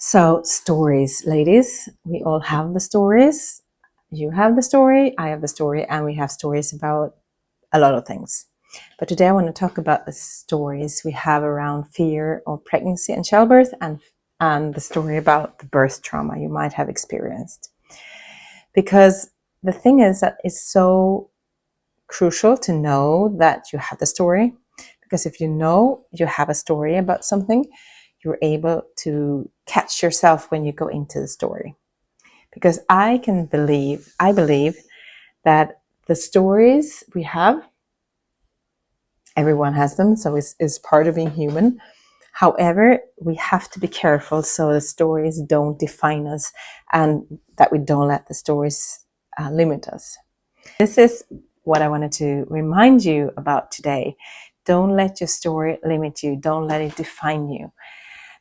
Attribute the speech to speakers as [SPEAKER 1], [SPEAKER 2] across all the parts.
[SPEAKER 1] So stories, ladies, we all have the stories. You have the story, I have the story, and we have stories about a lot of things. But today I want to talk about the stories we have around fear of pregnancy and childbirth, and the story about the birth trauma you might have experienced. Because the thing is that it's so crucial to know that you have the story. Because if you know you have a story about something, you're able to catch yourself when you go into the story. Because I believe that the stories we have, everyone has them, so it's part of being human. However, we have to be careful so the stories don't define us and that we don't let the stories limit us. This is what I wanted to remind you about today. Don't let your story limit you. Don't let it define you.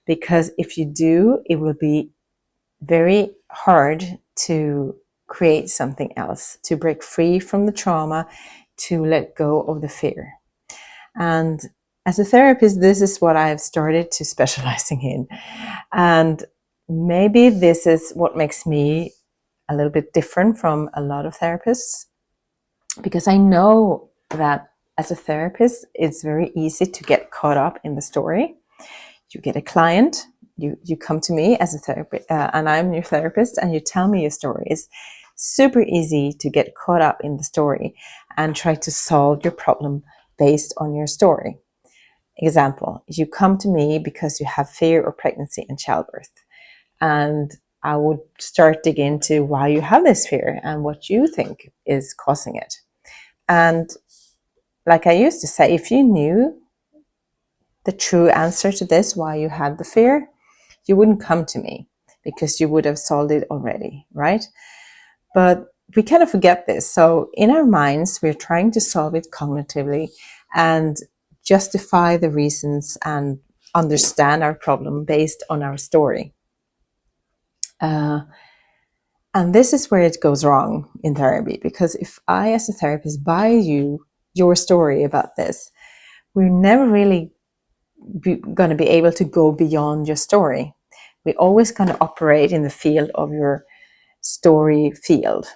[SPEAKER 1] Because if you do, it will be very hard to create something else, to break free from the trauma, to let go of the fear. And as a therapist, this is what I've started to specializing in. And maybe this is what makes me a little bit different from a lot of therapists, because I know that as a therapist, it's very easy to get caught up in the story. You get a client, you come to me as a therapist, and I'm your therapist, and you tell me your story. It's super easy to get caught up in the story and try to solve your problem based on your story. Example, you come to me because you have fear of pregnancy and childbirth. And I would start dig into why you have this fear and what you think is causing it. And like I used to say, if you knew the true answer to this, why you had the fear, you wouldn't come to me because you would have solved it already, right? But we kind of forget this. So in our minds, we're trying to solve it cognitively and justify the reasons and understand our problem based on our story. And this is where it goes wrong in therapy, because if I, as a therapist, buy you your story about this, we're never really going to be able to go beyond your story. We always kind of operate in the field of your story field,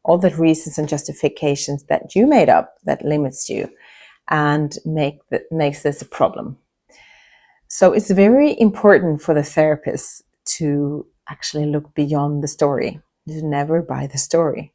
[SPEAKER 1] all the reasons and justifications that you made up that limits you and makes this a problem. So it's very important for the therapist to actually look beyond the story. You never buy the story.